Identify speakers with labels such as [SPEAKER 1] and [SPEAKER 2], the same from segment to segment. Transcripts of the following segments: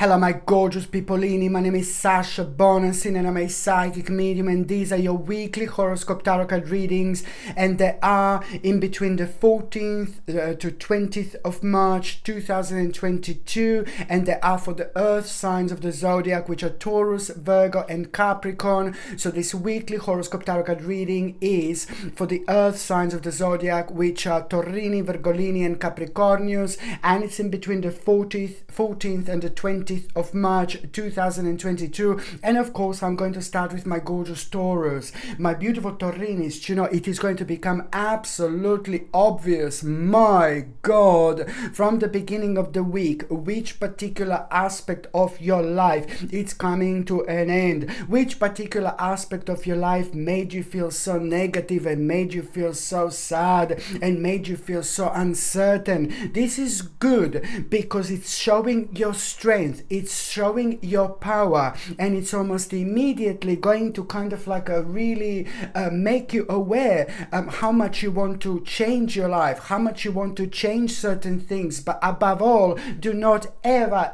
[SPEAKER 1] Hello my gorgeous peopleini, my name is Sasha Bonasin and I'm a psychic medium, and these are your weekly horoscope tarot card readings, and they are in between the 14th to 20th of March 2022, and they are for the earth signs of the zodiac, which are Taurus, Virgo and Capricorn. So this weekly horoscope tarot card reading is for the earth signs of the zodiac, which are Taurini, Virgolini and Capricornius, and it's in between the 14th and the 20th of March 2022. And of course I'm going to start with my gorgeous Taurus, my beautiful Taurinis. You know, it is going to become absolutely obvious, my God, from the beginning of the week, which particular aspect of your life it's coming to an end, which particular aspect of your life made you feel so negative and made you feel so sad and made you feel so uncertain. This is good because it's showing your strength, it's showing your power, and it's almost immediately going to kind of like really make you aware how much you want to change your life, how much you want to change certain things. But above all, do not ever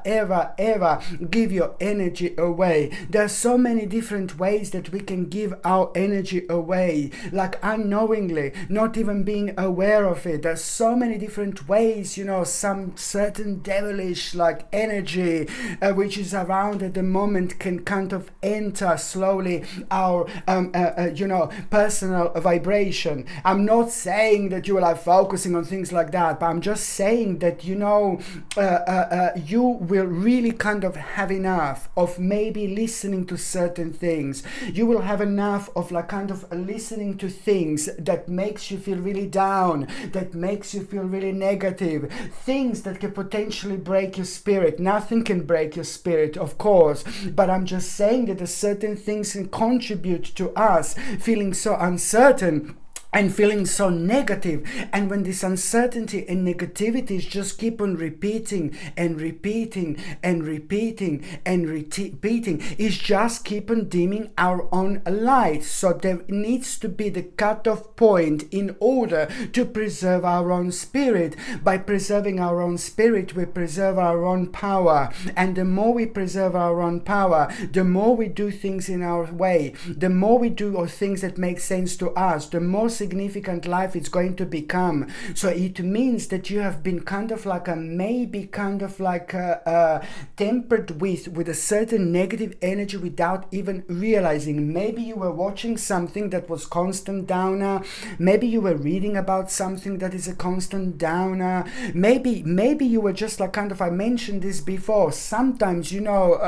[SPEAKER 1] give your energy away. There are so many different ways that we can give our energy away, like unknowingly, not even being aware of it. There's so many different ways, you know, some certain devilish like energy which is around at the moment can kind of enter slowly our personal vibration. I'm not saying that you are like focusing on things like that, but I'm just saying that, you know, you will really kind of have enough of maybe listening to certain things. You will have enough of like kind of listening to things that makes you feel really down, that makes you feel really negative, things that can potentially break your spirit. Nothing can break your spirit, of course, but I'm just saying that a certain things can contribute to us feeling so uncertain and feeling so negative. And when this uncertainty and negativity just keep on repeating and repeating and repeating and repeating, is just keep on dimming our own light. So there needs to be the cutoff point in order to preserve our own spirit. By preserving our own spirit, we preserve our own power, and the more we preserve our own power, the more we do things in our way, the more we do things that make sense to us, the more significant life it's going to become. So it means that you have been kind of like tempered with a certain negative energy without even realizing. Maybe you were watching something that was constant downer, maybe you were reading about something that is a constant downer, maybe you were just like kind of, I mentioned this before, sometimes, you know,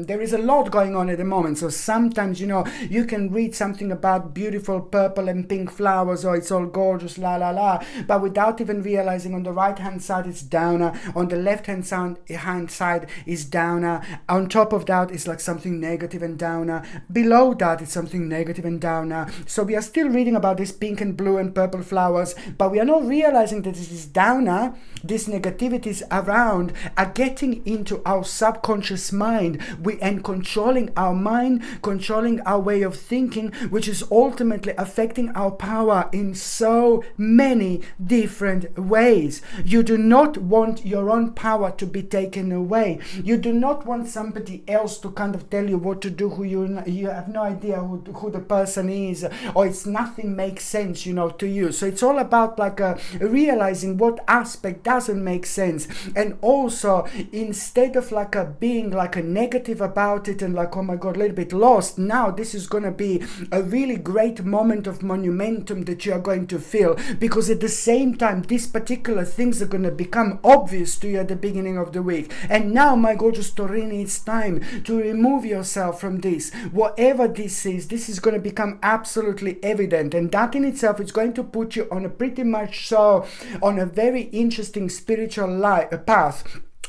[SPEAKER 1] there is a lot going on at the moment. So sometimes, you know, you can read something about beautiful purple and pink flowers, or it's all gorgeous, la la la, but without even realizing, on the right hand side it's downer, on the left hand side is downer, on top of that is like something negative and downer, below that is something negative and downer. So we are still reading about this pink and blue and purple flowers, but we are not realizing that this is downer, these negativities around are getting into our subconscious mind, and controlling our mind, controlling our way of thinking, which is ultimately affecting our power in so many different ways. You do not want your own power to be taken away. You do not want somebody else to kind of tell you what to do, who you have no idea who the person is, or it's nothing makes sense, you know, to you. So it's all about like realizing what aspect doesn't make sense, and also instead of like being like a negative about it and like, oh my God, a little bit lost, now this is going to be a really great moment of momentum that you are going to feel, because at the same time these particular things are going to become obvious to you at the beginning of the week. And now, my gorgeous Taurini, it's time to remove yourself from this. Whatever this is going to become absolutely evident, and that in itself is going to put you on a pretty much so on a very interesting spiritual path,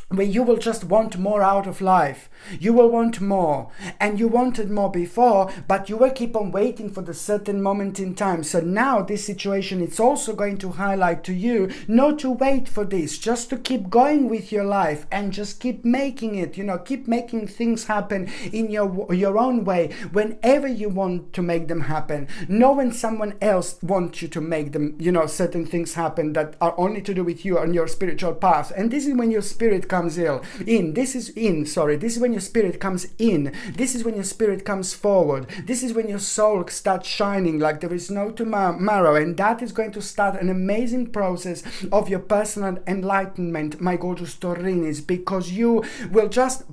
[SPEAKER 1] where you will just want more out of life. You will want more, and you wanted more before, but you will keep on waiting for the certain moment in time. So now this situation, it's also going to highlight to you not to wait for this, just to keep going with your life and just keep making it, you know, keep making things happen in your own way, whenever you want to make them happen, not when someone else wants you to make them, you know, certain things happen that are only to do with you on your spiritual path. And this is when your spirit comes comes in. This is when your spirit comes in. This is when your spirit comes forward. This is when your soul starts shining like there is no tomorrow, and that is going to start an amazing process of your personal enlightenment, my gorgeous Taurinis, because you will just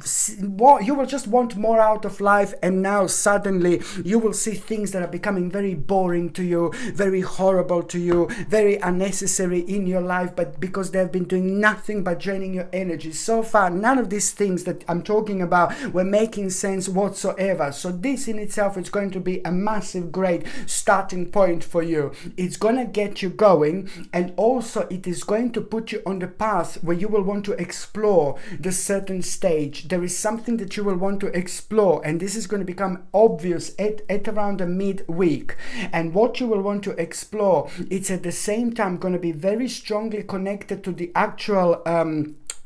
[SPEAKER 1] want more out of life, and now suddenly you will see things that are becoming very boring to you, very horrible to you, very unnecessary in your life, but because they've been doing nothing but draining your energy. So far, none of these things that I'm talking about were making sense whatsoever. So this in itself is going to be a massive, great starting point for you. It's going to get you going, and also it is going to put you on the path where you will want to explore the certain stage. There is something that you will want to explore, and this is going to become obvious at around the midweek. And what you will want to explore, it's at the same time going to be very strongly connected to the actual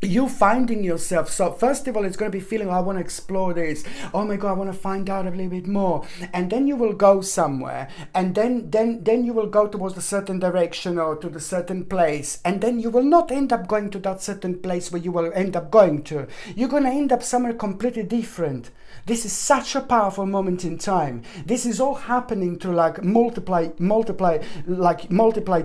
[SPEAKER 1] you finding yourself. So first of all, it's going to be feeling, I want to explore this. Oh my God, I want to find out a little bit more. And then you will go somewhere, and then you will go towards a certain direction or to the certain place. And then you will not end up going to that certain place where you will end up going to. You're going to end up somewhere completely different. This is such a powerful moment in time. This is all happening to like multiplied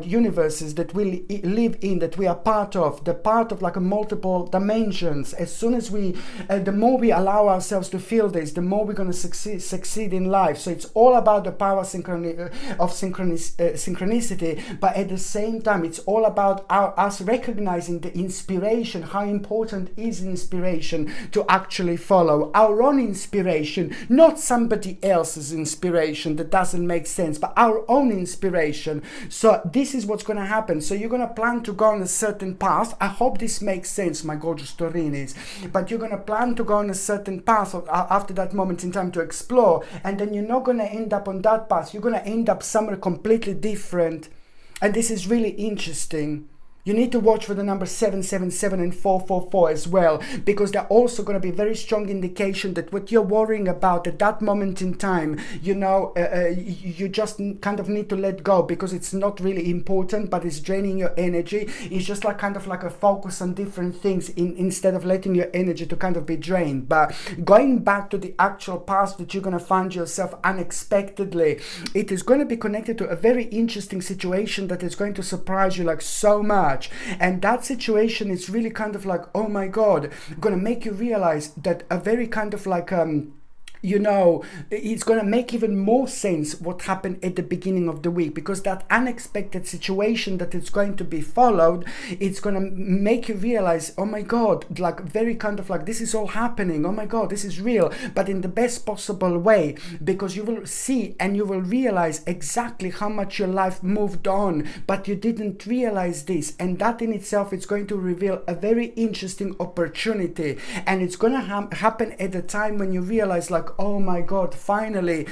[SPEAKER 1] universes that we live in, that we are part of, the part of like a multiple dimensions. As soon as the more we allow ourselves to feel this, the more we're going to succeed in life. So it's all about the power of synchronicity, but at the same time, it's all about us recognizing the inspiration, how important is inspiration to actually follow our own inspiration, not somebody else's inspiration that doesn't make sense, but our own inspiration. So this is what's going to happen. So you're going to plan to go on a certain path. I hope this makes sense, my gorgeous Taurinis. But you're going to plan to go on a certain path after that moment in time to explore, and then you're not going to end up on that path. You're going to end up somewhere completely different. And this is really interesting. You need to watch for the number 777 and 444 as well, because they're also going to be very strong indication that what you're worrying about at that moment in time, you just kind of need to let go, because it's not really important, but it's draining your energy. It's just like kind of like a focus on different things instead of letting your energy to kind of be drained. But going back to the actual path that you're going to find yourself unexpectedly, it is going to be connected to a very interesting situation that is going to surprise you like so much. And that situation is really kind of like, oh my God, gonna make you realize that a very kind of like it's going to make even more sense what happened at the beginning of the week, because that unexpected situation that is going to be followed, it's going to make you realize, oh my God, like very kind of like this is all happening. Oh my God, this is real, but in the best possible way, because you will see and you will realize exactly how much your life moved on, but you didn't realize this. And that in itself is going to reveal a very interesting opportunity. And it's going to happen at a time when you realize like, oh my God, finally,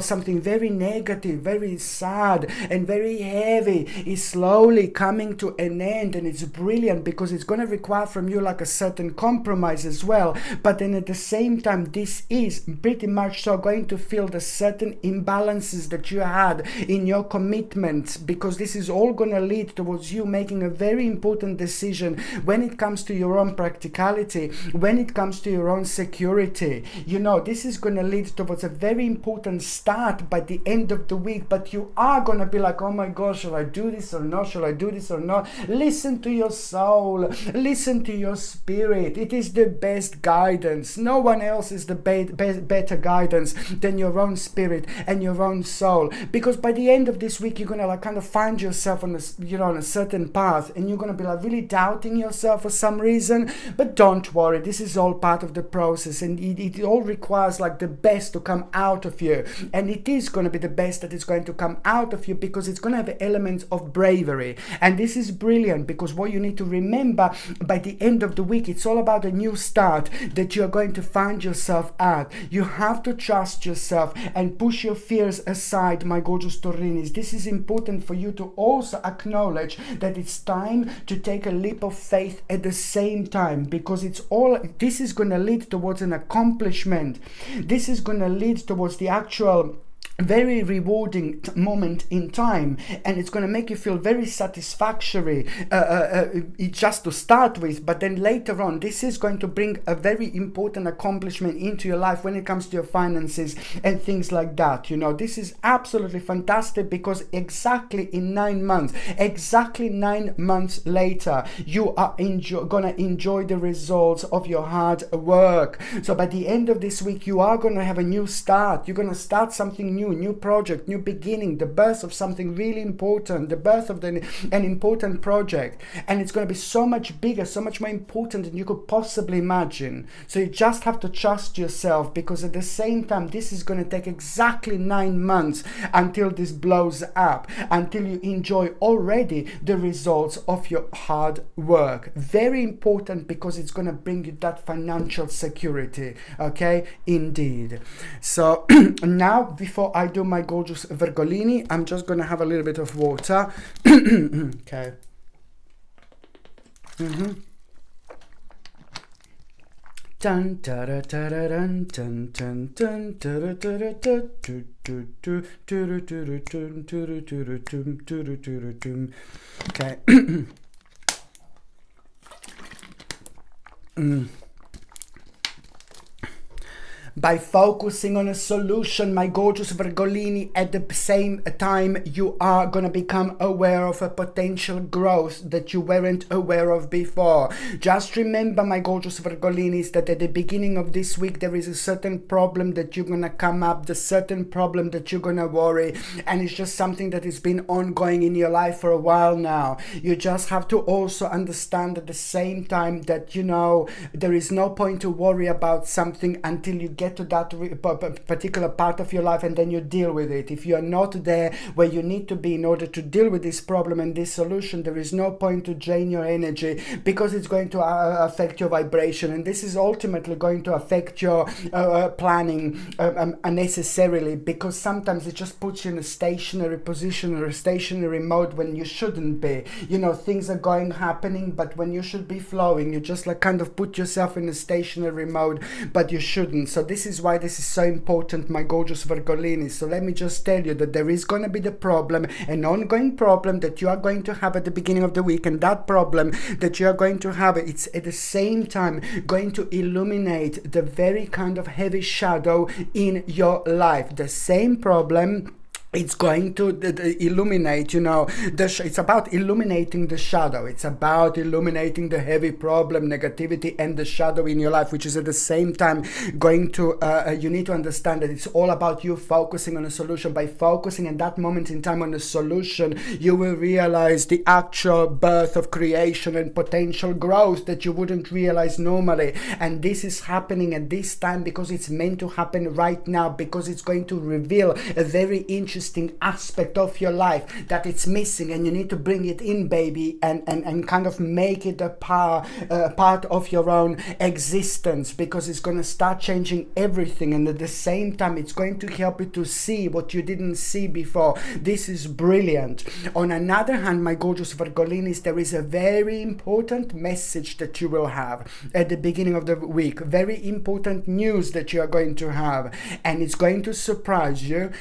[SPEAKER 1] something very negative, very sad and very heavy is slowly coming to an end. And it's brilliant, because it's going to require from you like a certain compromise as well. But then at the same time, this is pretty much so going to fill the certain imbalances that you had in your commitments, because this is all going to lead towards you making a very important decision when it comes to your own practicality, when it comes to your own security. This is going to lead towards a very important start by the end of the week, but you are going to be like, oh my gosh, shall I do this or not? Shall I do this or not? Listen to your soul, listen to your spirit. It is the best guidance. No one else is the better guidance than your own spirit and your own soul, because by the end of this week, you're going to like kind of find yourself on a certain path, and you're going to be like really doubting yourself for some reason. But don't worry, this is all part of the process, and it all requires like the best to come out of you. And it is going to be the best that is going to come out of you, because it's going to have elements of bravery. And this is brilliant, because what you need to remember by the end of the week, it's all about a new start that you're going to find yourself at. You have to trust yourself and push your fears aside, my gorgeous Taurinis. This is important for you to also acknowledge that it's time to take a leap of faith at the same time, because this is going to lead towards an accomplishment. This is going to lead towards the actual very rewarding moment in time, and it's going to make you feel very satisfactory just to start with, but then later on this is going to bring a very important accomplishment into your life when it comes to your finances and things like that. You know, this is absolutely fantastic, because exactly in 9 months, exactly 9 months later, you are gonna enjoy the results of your hard work. So by the end of this week, you are going to have a new start. You're going to start something new project, new beginning, the birth of something really important, the birth of an important project, and it's going to be so much bigger, so much more important than you could possibly imagine. So you just have to trust yourself, because at the same time, this is going to take exactly 9 months until this blows up, until you enjoy already the results of your hard work. Very important, because it's going to bring you that financial security. Okay, indeed. So now, before I do my gorgeous Virgolini, I'm just gonna have a little bit of water. Okay. Dun da da da da dun dun dun dun da da da da da do do do do do do do do do do do. Okay. By focusing on a solution, my gorgeous Virgolini, at the same time, you are going to become aware of a potential growth that you weren't aware of before. Just remember, my gorgeous Virgolinis, that at the beginning of this week, there is a certain problem that you're going to come up, the certain problem that you're going to worry, and it's just something that has been ongoing in your life for a while now. You just have to also understand at the same time that, you know, there is no point to worry about something until you get to that particular part of your life, and then you deal with it. If you are not there where you need to be in order to deal with this problem and this solution, there is no point to drain your energy, because it's going to affect your vibration, and this is ultimately going to affect your planning unnecessarily, because sometimes it just puts you in a stationary position or a stationary mode when you shouldn't be. You know, things are happening, but when you should be flowing, you just like kind of put yourself in a stationary mode, but you shouldn't. So this is why this is so important, my gorgeous Virgolini. So let me just tell you that there is going to be the problem, an ongoing problem that you are going to have at the beginning of the week, and that problem that you are going to have, it's at the same time going to illuminate the very kind of heavy shadow in your life. The same problem, it's going to illuminate, you know, it's about illuminating the shadow. It's about illuminating the heavy problem, negativity, and the shadow in your life, which is at the same time going to, you need to understand that it's all about you focusing on a solution. By focusing at that moment in time on a solution, you will realize the actual birth of creation and potential growth that you wouldn't realize normally. And this is happening at this time because it's meant to happen right now, because it's going to reveal a very interesting aspect of your life that it's missing, and you need to bring it in, baby, and kind of make it a part of your own existence, because it's going to start changing everything, and at the same time it's going to help you to see what you didn't see before. This is brilliant. On another hand, my gorgeous Virgolinis, there is a very important message that you will have at the beginning of the week, very important news that you are going to have, and it's going to surprise you,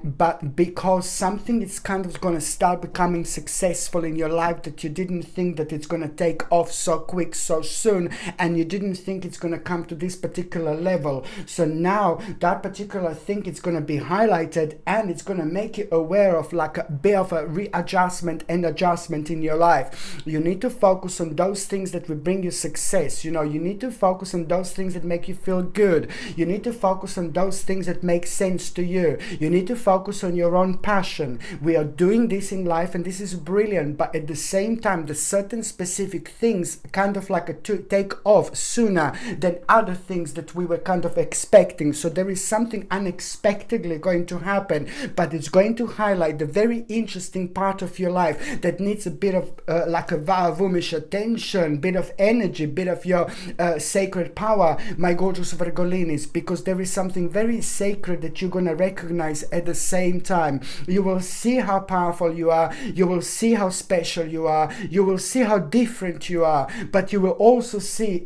[SPEAKER 1] but because something is kind of going to start becoming successful in your life that you didn't think that it's going to take off so quick, so soon, and you didn't think it's going to come to this particular level. So now that particular thing is going to be highlighted, and it's going to make you aware of like a bit of a readjustment and adjustment in your life. You need to focus on those things that will bring you success. You know, you need to focus on those things that make you feel good. You need to focus on those things that make sense to you. You need to focus on your own passion. We are doing this in life, and this is brilliant, but at the same time, the certain specific things kind of like take off sooner than other things that we were kind of expecting. So there is something unexpectedly going to happen, but it's going to highlight the very interesting part of your life that needs a bit of like a Vavumish attention, bit of energy, bit of your sacred power, my gorgeous Virgolinis, because there is something very sacred that you're going to recognize at the same time. You will see how powerful you are, you will see how special you are, you will see how different you are, but you will also see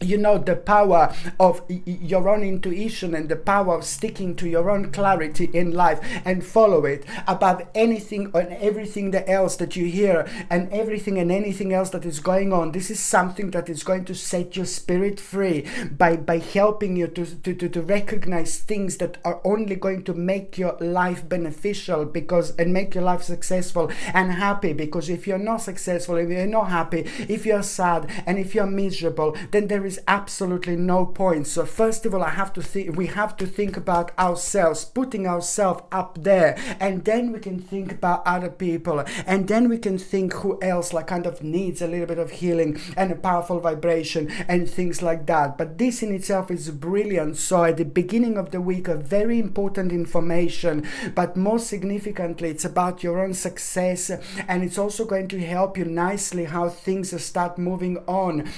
[SPEAKER 1] you know, the power of your own intuition and the power of sticking to your own clarity in life and follow it above anything and everything else that you hear and everything and anything else that is going on. This is something that is going to set your spirit free by helping you to recognize things that are only going to make your life beneficial and make your life successful and happy. Because if you're not successful, if you're not happy, if you're sad and if you're miserable, then there is absolutely no point. So first of all, we have to think about ourselves, putting ourselves up there, and then we can think about other people, and then we can think who else like kind of needs a little bit of healing and a powerful vibration and things like that. But this in itself is brilliant. So at the beginning of the week, a very important information, but more significantly, it's about your own success, and it's also going to help you nicely how things start moving on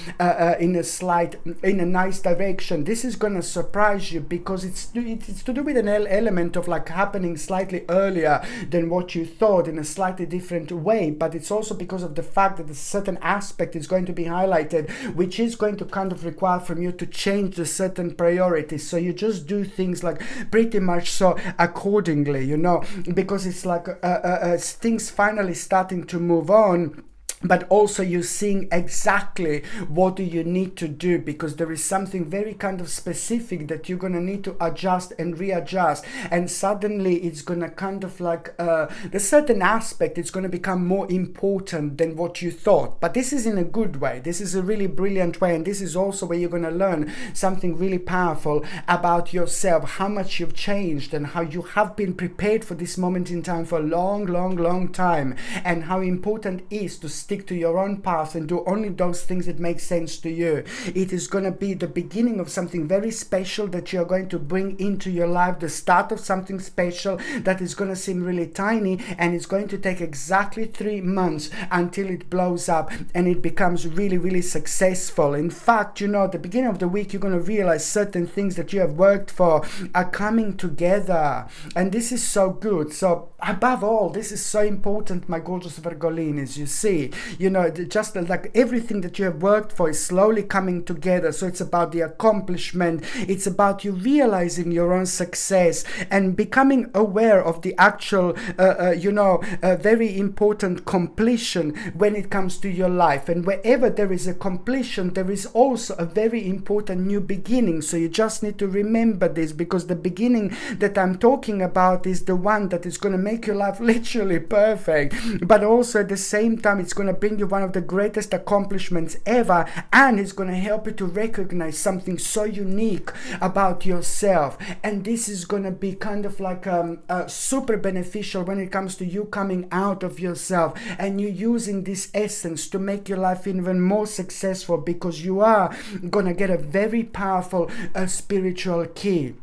[SPEAKER 1] in a nice direction. This is going to surprise you because it's to do with an element of like happening slightly earlier than what you thought in a slightly different way, but it's also because of the fact that a certain aspect is going to be highlighted, which is going to kind of require from you to change the certain priorities. So you just do things like pretty much so accordingly, you know, because it's like things finally starting to move on. But also you're seeing exactly what do you need to do, because there is something very kind of specific that you're going to need to adjust and readjust, and suddenly it's going to kind of like the certain aspect is going to become more important than what you thought. But this is in a good way. This is a really brilliant way, and this is also where you're going to learn something really powerful about yourself, how much you've changed and how you have been prepared for this moment in time for a long time, and how important it is to stick to your own path and do only those things that make sense to you. It is going to be the beginning of something very special that you're going to bring into your life, the start of something special that is going to seem really tiny, and it's going to take exactly 3 months until it blows up and it becomes really successful. In fact, you know, at the beginning of the week, you're going to realize certain things that you have worked for are coming together, and this is so good. So above all, this is so important, my gorgeous Virgolinis. You see, you know, just like everything that you have worked for is slowly coming together. So it's about the accomplishment, it's about you realizing your own success and becoming aware of the actual very important completion when it comes to your life. And wherever there is a completion, there is also a very important new beginning. So you just need to remember this, because the beginning that I'm talking about is the one that is going to make your life literally perfect, but also at the same time it's going to bring you one of the greatest accomplishments ever, and it's going to help you to recognize something so unique about yourself. And this is going to be kind of like super beneficial when it comes to you coming out of yourself and you using this essence to make your life even more successful, because you are going to get a very powerful spiritual key.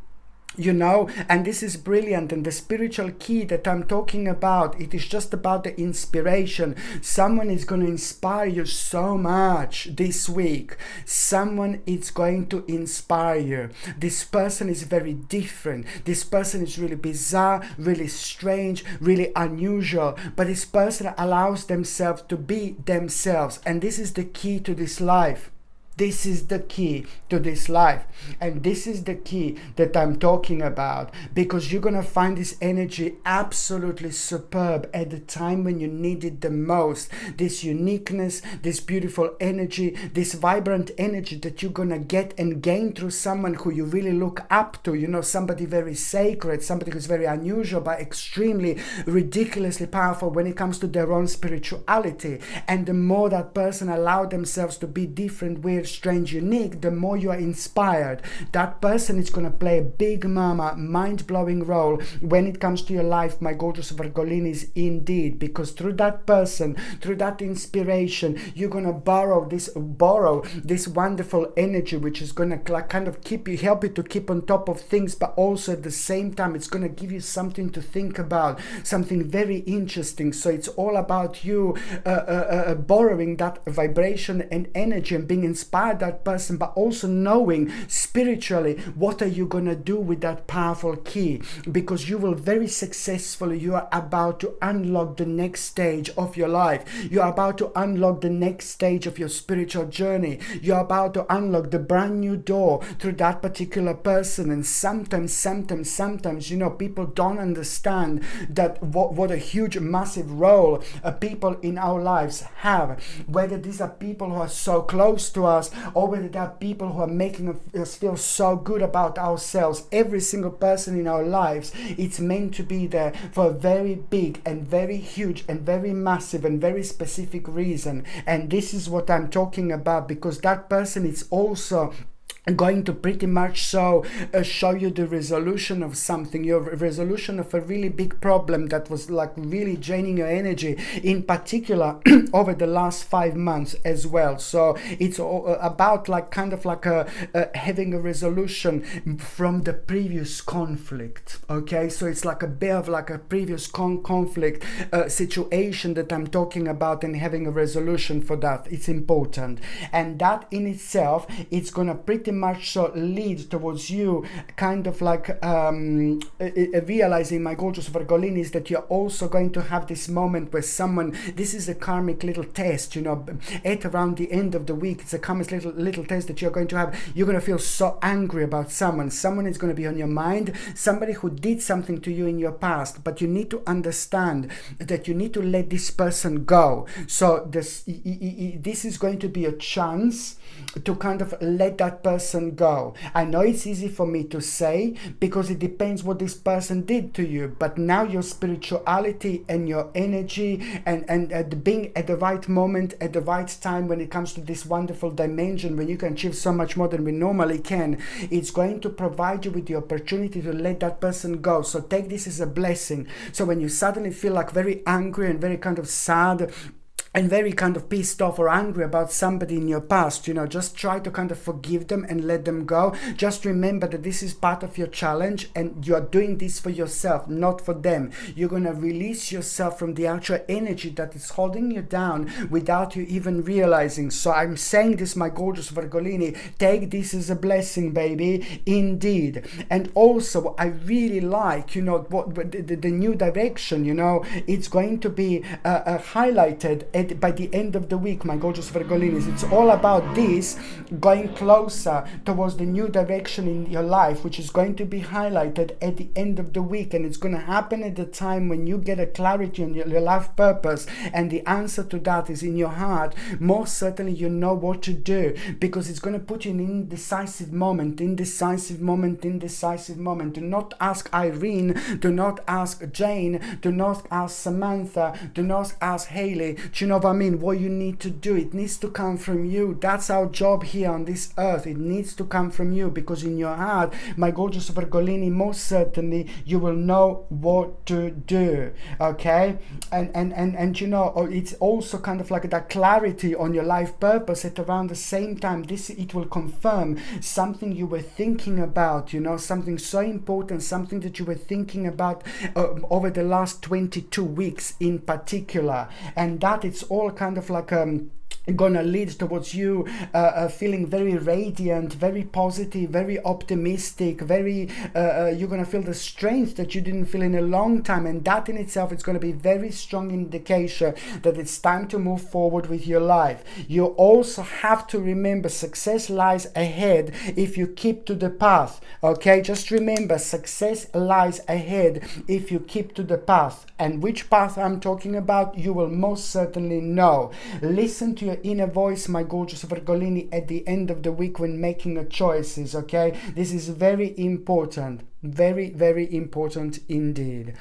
[SPEAKER 1] You know, and this is brilliant. And the spiritual key that I'm talking about, it is just about the inspiration. Someone is going to inspire you so much this week. Someone is going to inspire you. This person is very different. This person is really bizarre, really strange, really unusual, but this person allows themselves to be themselves, and this is the key to this life. This is the key to this life, and this is the key that I'm talking about, because you're going to find this energy absolutely superb at the time when you need it the most. This uniqueness, this beautiful energy, this vibrant energy that you're going to get and gain through someone who you really look up to, you know, somebody very sacred, somebody who's very unusual but extremely ridiculously powerful when it comes to their own spirituality. And the more that person allow themselves to be different, weird, strange, unique, the more you are inspired. That person is going to play a big mama mind-blowing role when it comes to your life, my gorgeous Virgolinis, indeed, because through that person, through that inspiration, you're going to borrow this wonderful energy, which is going to kind of help you to keep on top of things, but also at the same time it's going to give you something to think about, something very interesting. So it's all about you borrowing that vibration and energy and being inspired inspire that person, but also knowing spiritually what are you going to do with that powerful key, because you will very successfully, you are about to unlock the next stage of your life. You are about to unlock the next stage of your spiritual journey. You are about to unlock the brand new door through that particular person. And sometimes, you know, people don't understand that what a huge, massive role people in our lives have, whether these are people who are so close to us, or whether they are people who are making us feel so good about ourselves. Every single person in our lives, it's meant to be there for a very big and very huge and very massive and very specific reason. And this is what I'm talking about, because that person is also going to pretty much so show you the resolution of something, your resolution of a really big problem that was like really draining your energy, in particular over the last 5 months as well. So it's about like kind of like having a resolution from the previous conflict. Okay, so it's like a bit of like a previous conflict situation that I'm talking about, and having a resolution for that, it's important. And that in itself, it's gonna pretty much so lead towards you kind of like realizing, my gorgeous Virgolinis, that you're also going to have this moment where someone, this is a karmic little test, you know, at around the end of the week, it's a karmic little test that you're going to have. You're going to feel so angry about someone is going to be on your mind, somebody who did something to you in your past, but you need to understand that you need to let this person go. So this is going to be a chance to kind of let that person go. I know it's easy for me to say, because it depends what this person did to you, but now your spirituality and your energy and being at the right moment at the right time when it comes to this wonderful dimension, when you can achieve so much more than we normally can, it's going to provide you with the opportunity to let that person go. So take this as a blessing. So when you suddenly feel like very angry and very kind of sad and very kind of pissed off or angry about somebody in your past, you know, just try to kind of forgive them and let them go. Just remember that this is part of your challenge, and you are doing this for yourself, not for them. You're going to release yourself from the actual energy that is holding you down without you even realizing. So I'm saying this, my gorgeous Virgolini, take this as a blessing, baby, indeed. And also, I really like, you know, what the new direction, you know, it's going to be highlighted by the end of the week, my gorgeous Virgolinis. It's all about this, going closer towards the new direction in your life, which is going to be highlighted at the end of the week. And it's going to happen at the time when you get a clarity on your life purpose, and the answer to that is in your heart. Most certainly you know what to do, because it's going to put you in indecisive moment. Do not ask Irene, do not ask Jane, do not ask Samantha, do not ask Haley. Do you know what I mean? What you need to do, it needs to come from you. That's our job here on this earth. It needs to come from you, because in your heart, my gorgeous Virgolini, most certainly you will know what to do. Okay, and you know, it's also kind of like that clarity on your life purpose at around the same time. It will confirm something you were thinking about, you know, something so important, something that you were thinking about over the last 22 weeks in particular. And that it's all kind of like gonna lead towards you feeling very radiant, very positive, very optimistic, very you're gonna feel the strength that you didn't feel in a long time. And that in itself is going to be very strong indication that it's time to move forward with your life. You also have to remember, success lies ahead if you keep to the path. Okay, just remember, success lies ahead if you keep to the path. And which path I'm talking about, you will most certainly know. Listen to your inner voice, my gorgeous Virgolini, at the end of the week when making a choices. Okay, this is very important, very, very important indeed.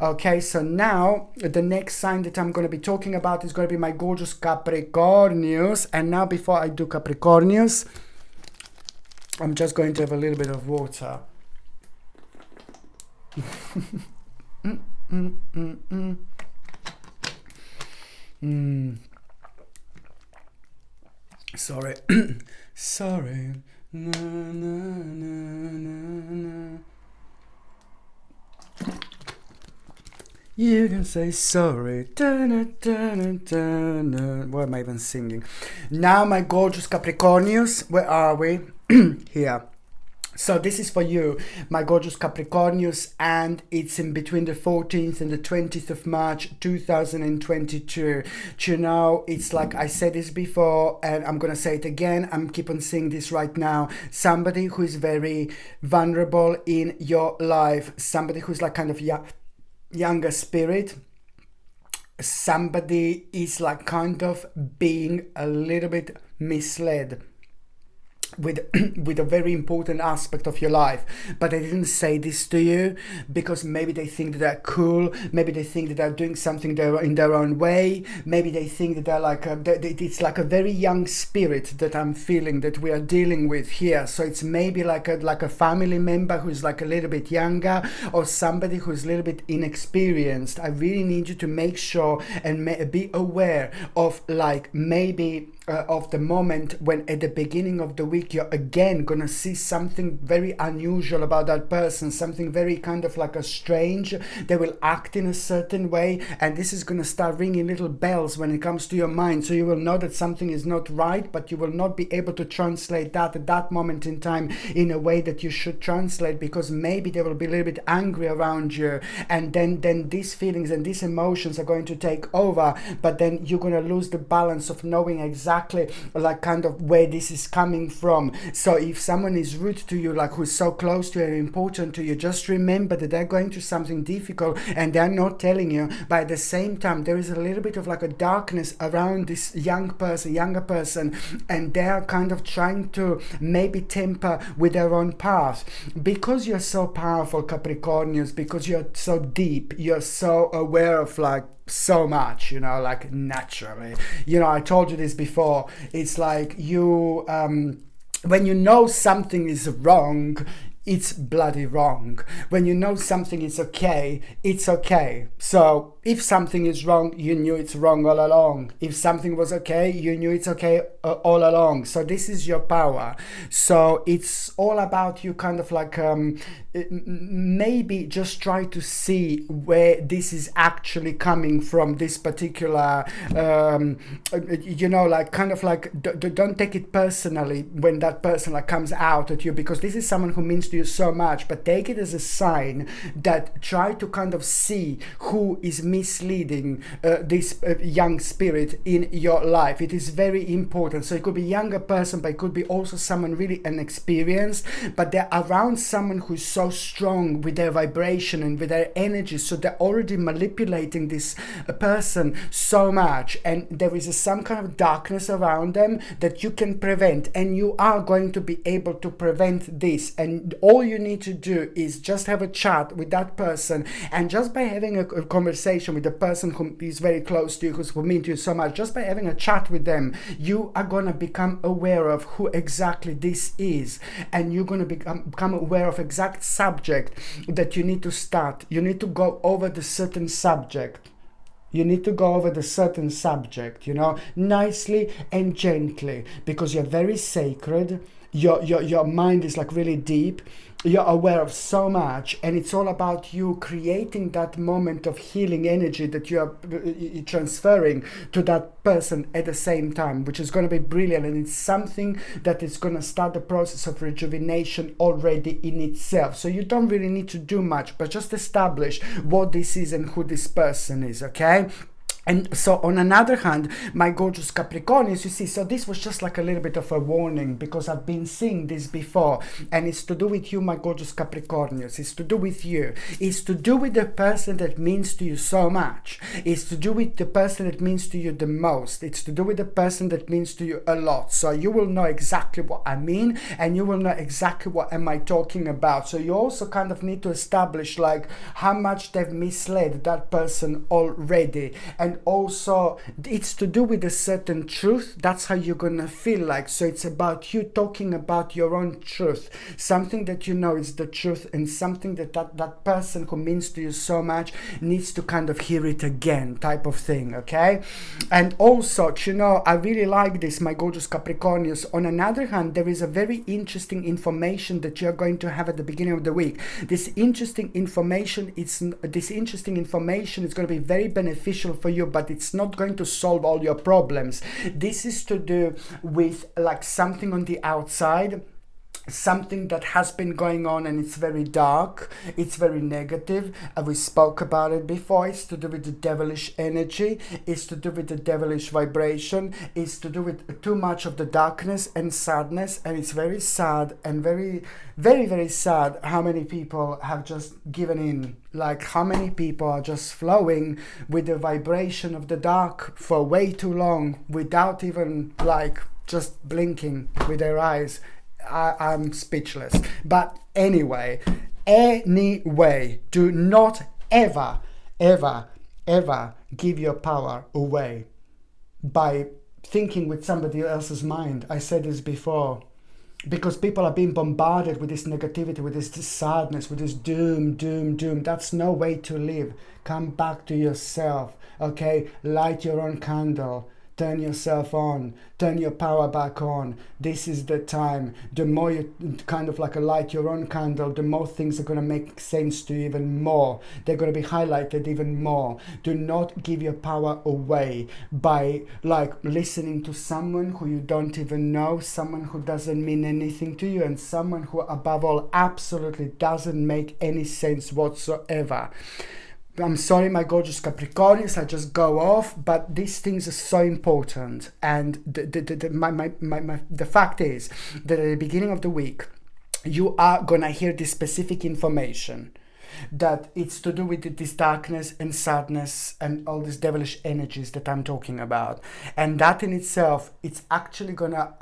[SPEAKER 1] Okay, so now the next sign that I'm going to be talking about is going to be my gorgeous Capricornius. And now, before I do Capricornius, I'm just going to have a little bit of water. Sorry. Sorry. Na, na, na, na, na. You can say sorry. Dun, dun, dun, dun. What am I even singing? Now, my gorgeous Capricornius, where are we? Here. So this is for you, my gorgeous Capricornius, and it's in between the 14th and the 20th of March 2022. You know, it's like I said this before, and I'm gonna say it again. I'm keep on saying this right now. Somebody who is very vulnerable in your life, somebody who's like kind of younger spirit. Somebody is like kind of being a little bit misled with a very important aspect of your life, but they didn't say this to you because maybe they think that they're cool, maybe they think that they're doing something in their own way, maybe they think that they're like it's like a very young spirit that I'm feeling that we are dealing with here. So it's maybe like a family member who's like a little bit younger, or somebody who's a little bit inexperienced. I really need you to make sure and be aware of like maybe of the moment when at the beginning of the week you're again gonna see something very unusual about that person, something very kind of like a strange. They will act in a certain way, and this is gonna start ringing little bells when it comes to your mind. So you will know that something is not right, but you will not be able to translate that at that moment in time in a way that you should translate, because maybe they will be a little bit angry around you, and then these feelings and these emotions are going to take over, but then you're gonna lose the balance of knowing exactly like kind of where this is coming from. So if someone is rude to you, like who's so close to you and important to you, just remember that they're going through something difficult and they're not telling you, but at the same time there is a little bit of like a darkness around this younger person, and they're kind of trying to maybe temper with their own path. Because you're so powerful, Capricornius, because you're so deep, you're so aware of like so much, you know, like naturally, you know, I told you this before, it's like you when you know something is wrong, it's bloody wrong. When you know something is okay, it's okay. So if something is wrong, you knew it's wrong all along. If something was okay, you knew it's okay all along. So this is your power. So it's all about you kind of like maybe just try to see where this is actually coming from, this particular you know, like kind of like don't take it personally when that person like comes out at you, because this is someone who means to you so much, but take it as a sign that try to kind of see who is misleading this young spirit in your life. It is very important. So it could be a younger person, but it could be also someone really inexperienced, but they're around someone who's so strong with their vibration and with their energy, so they're already manipulating this person so much, and there is some kind of darkness around them that you can prevent, and you are going to be able to prevent this. And all you need to do is just have a chat with that person, and just by having a conversation with the person who is very close to you, who means to you so much, just by having a chat with them, you are going to become aware of who exactly this is, and you're going to become aware of exact subject that you need to start. You need to go over the certain subject. You need to go over the certain subject, you know, nicely and gently, because you're very sacred. Your mind is like really deep. You're aware of so much, and it's all about you creating that moment of healing energy that you are transferring to that person at the same time, which is going to be brilliant. And it's something that is going to start the process of rejuvenation already in itself. So you don't really need to do much, but just establish what this is and who this person is, okay? And so on another hand, my gorgeous Capricornians, you see, so this was just like a little bit of a warning, because I've been seeing this before, and it's to do with you, my gorgeous Capricornians. It's to do with you. It's to do with the person that means to you so much. It's to do with the person that means to you the most. It's to do with the person that means to you a lot. So you will know exactly what I mean, and you will know exactly what am I talking about. So you also kind of need to establish like how much they've misled that person already. And and also it's to do with a certain truth. That's how you're gonna feel like. So it's about you talking about your own truth, something that you know is the truth, and something that person who means to you so much needs to kind of hear it again, type of thing. Okay. And also, you know, I really like this, my gorgeous Capricornians. On another hand, there is a very interesting information that you're going to have at the beginning of the week. This interesting information is going to be very beneficial for you, but it's not going to solve all your problems. This is to do with like something on the outside, something that has been going on, and it's very dark, it's very negative. We spoke about it before. It's to do with the devilish energy, it's to do with the devilish vibration, it's to do with too much of the darkness and sadness. And it's very sad, and very, very, very sad how many people have just given in. Like how many people are just flowing with the vibration of the dark for way too long without even like just blinking with their eyes. I'm speechless. But anyway, do not ever give your power away by thinking with somebody else's mind. I said this before, because people are being bombarded with this negativity, with this sadness, with this doom. That's no way to live. Come back to yourself, okay? Light your own candle. Turn yourself on, turn your power back on. This is the time. The more you kind of like light your own candle, the more things are going to make sense to you even more. They're going to be highlighted even more. Do not give your power away by like listening to someone who you don't even know, someone who doesn't mean anything to you, and someone who above all absolutely doesn't make any sense whatsoever. I'm sorry, my gorgeous Capricornians, I just go off, but these things are so important. And the fact is that at the beginning of the week, you are gonna hear this specific information, that it's to do with this darkness and sadness and all these devilish energies that I'm talking about. And that in itself, it's actually gonna,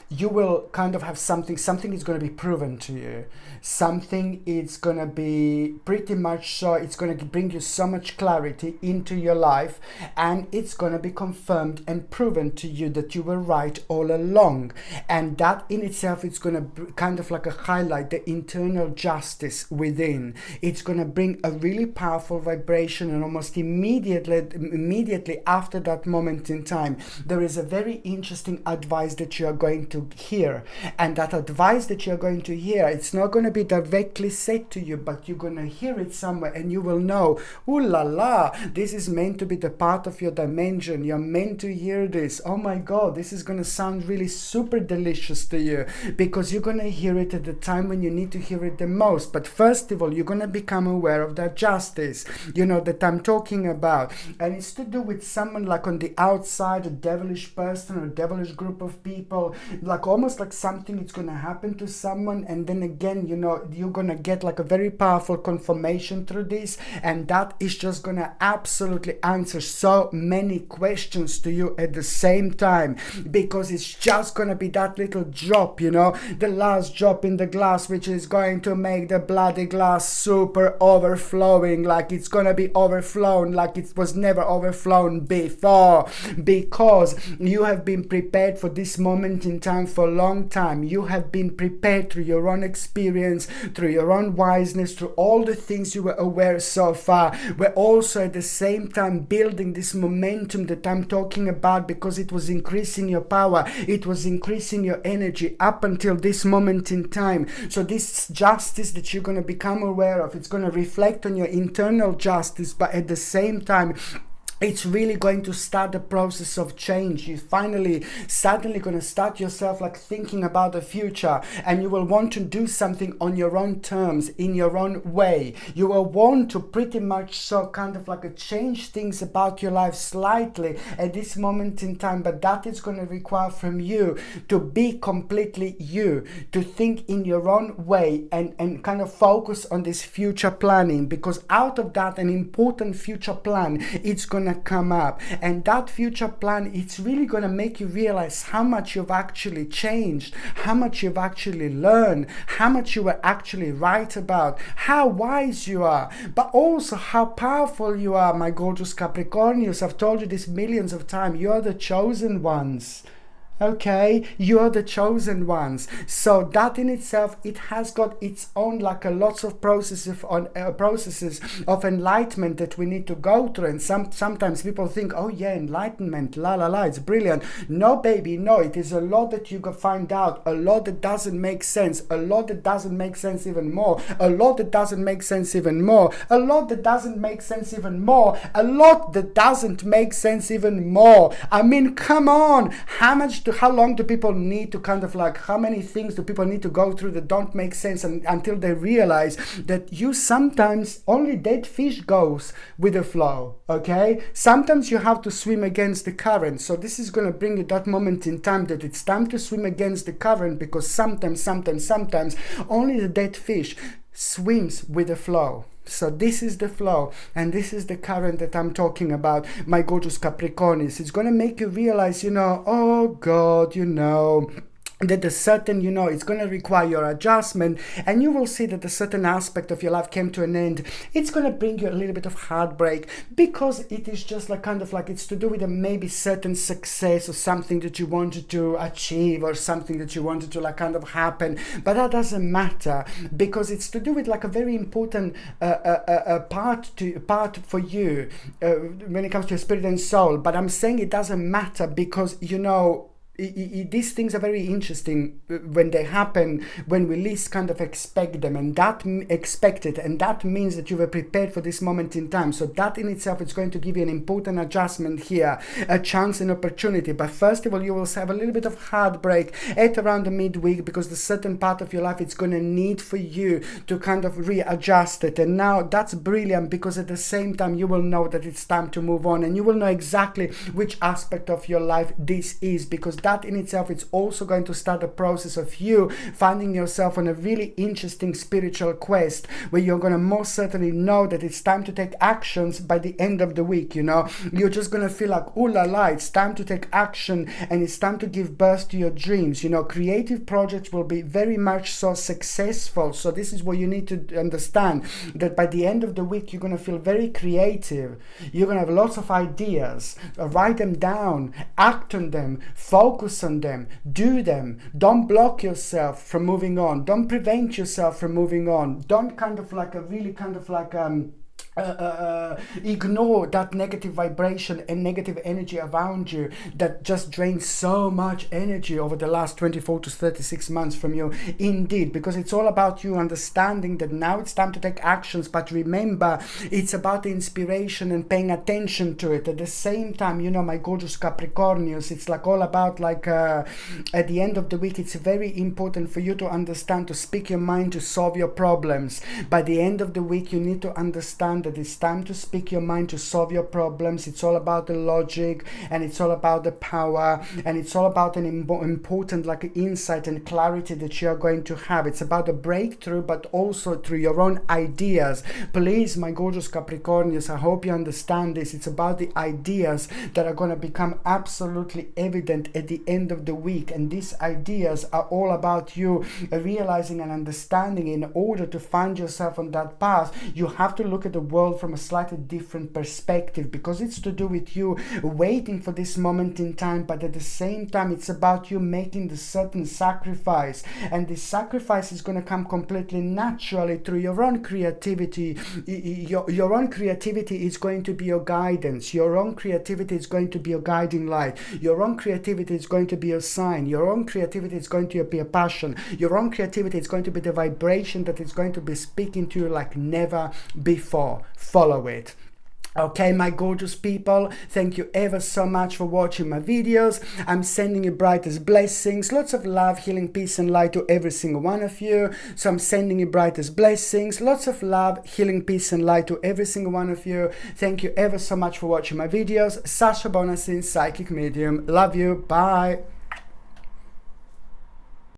[SPEAKER 1] you will kind of have something is gonna be proven to you. Something is gonna be pretty much so, it's gonna bring you so much clarity into your life, and it's gonna be confirmed and proven to you that you were right all along. And that in itself, it's gonna kind of like a highlight the internal justice within. It's going to bring a really powerful vibration, and almost immediately after that moment in time, there is a very interesting advice that you are going to hear. And that advice that you are going to hear, it's not going to be directly said to you, but you're going to hear it somewhere, and you will know, ooh la la, this is meant to be the part of your dimension. You're meant to hear this. Oh my God, this is going to sound really super delicious to you, because you're going to hear it at the time when you need to hear it the most. But first of all, you're going to become aware of that justice, that I'm talking about. And it's to do with someone like on the outside, a devilish person or a devilish group of people, like almost like something it's going to happen to someone. And then again, you're going to get like a very powerful confirmation through this. And that is just going to absolutely answer so many questions to you at the same time, because it's just going to be that little drop, the last drop in the glass, which is going to make the bloody glass super overflowing, like it's gonna be overflown like it was never overflown before, because you have been prepared for this moment in time for a long time. You have been prepared through your own experience, through your own wiseness, through all the things you were aware so far. We're also at the same time building this momentum that I'm talking about, because it was increasing your power, it was increasing your energy up until this moment in time. So this justice that you're going to become aware of, it's going to reflect on your internal justice, but at the same time, it's really going to start the process of change. You finally suddenly going to start yourself like thinking about the future, and you will want to do something on your own terms, in your own way. You will want to pretty much so kind of like change things about your life slightly at this moment in time, but that is going to require from you to be completely you, to think in your own way, and kind of focus on this future planning, because out of that, an important future plan, it's going to gonna come up, and that future plan, it's really gonna make you realize how much you've actually changed, how much you've actually learned, how much you were actually right about, how wise you are, but also how powerful you are, my gorgeous Capricornians. I've told you this millions of times. You are the chosen ones. Okay, you're the chosen ones. So that in itself, it has got its own like a lots of processes of enlightenment that we need to go through. And sometimes people think, oh yeah, enlightenment, la la la, it's brilliant. No, baby, no, it is a lot that you can find out, a lot that doesn't make sense, a lot that doesn't make sense even more, a lot that doesn't make sense even more, a lot that doesn't make sense even more, a lot that doesn't make sense even more. I mean, come on, how long do people need to kind of like, how many things do people need to go through that don't make sense until they realize that you sometimes only dead fish goes with the flow, okay? Sometimes you have to swim against the current. So this is going to bring you that moment in time that it's time to swim against the current, because sometimes only the dead fish swims with the flow. So this is the flow, and this is the current that I'm talking about, my gorgeous Capricornis. It's going to make you realize, oh God, that a certain, it's going to require your adjustment, and you will see that a certain aspect of your life came to an end. It's going to bring you a little bit of heartbreak, because it is just like kind of like it's to do with a maybe certain success or something that you wanted to achieve, or something that you wanted to like kind of happen, but that doesn't matter, because it's to do with like a very important part for you when it comes to your spirit and soul. But I'm saying it doesn't matter, because these things are very interesting when they happen, when we least kind of expect them, and that means that you were prepared for this moment in time. So that in itself is going to give you an important adjustment here, a chance and opportunity. But first of all, you will have a little bit of heartbreak at around the midweek, because the certain part of your life it's going to need for you to kind of readjust it. And now that's brilliant, because at the same time you will know that it's time to move on, and you will know exactly which aspect of your life this is, because that in itself it's also going to start a process of you finding yourself on a really interesting spiritual quest, where you're going to most certainly know that it's time to take actions by the end of the week. You're just going to feel like, ooh la la, it's time to take action, and it's time to give birth to your dreams. Creative projects will be very much so successful. So this is what you need to understand, that by the end of the week you're going to feel very creative. You're going to have lots of ideas. Write them down, act on them, focus on them, do them. Don't block yourself from moving on. Don't prevent yourself from moving on. Don't kind of like ignore that negative vibration and negative energy around you that just drains so much energy over the last 24 to 36 months from you. Indeed, because it's all about you understanding that now it's time to take actions. But remember, it's about the inspiration and paying attention to it. At the same time, my gorgeous Capricornius, it's like all about like at the end of the week, it's very important for you to understand, to speak your mind, to solve your problems. By the end of the week, you need to understand that it's time to speak your mind, to solve your problems. It's all about the logic, and it's all about the power, and it's all about an important like insight and clarity that you are going to have. It's about a breakthrough, but also through your own ideas. Please, my gorgeous Capricornians, I hope you understand this. It's about the ideas that are going to become absolutely evident at the end of the week, and these ideas are all about you realizing and understanding. In order to find yourself on that path, you have to look at the world from a slightly different perspective, because it's to do with you waiting for this moment in time, but at the same time it's about you making the certain sacrifice, and this sacrifice is going to come completely naturally through your own creativity. Your own creativity is going to be your guidance. Your own creativity is going to be your guiding light. Your own creativity is going to be your sign. Your own creativity is going to be a passion. Your own creativity is going to be the vibration that is going to be speaking to you like never before. Follow it. Okay, my gorgeous people, thank you ever so much for watching my videos. I'm sending you brightest blessings, lots of love, healing, peace and light to every single one of you. So I'm sending you brightest blessings, lots of love, healing, peace and light to every single one of you. Thank you ever so much for watching my videos. Sasha Bonasin, Psychic Medium. Love you. Bye.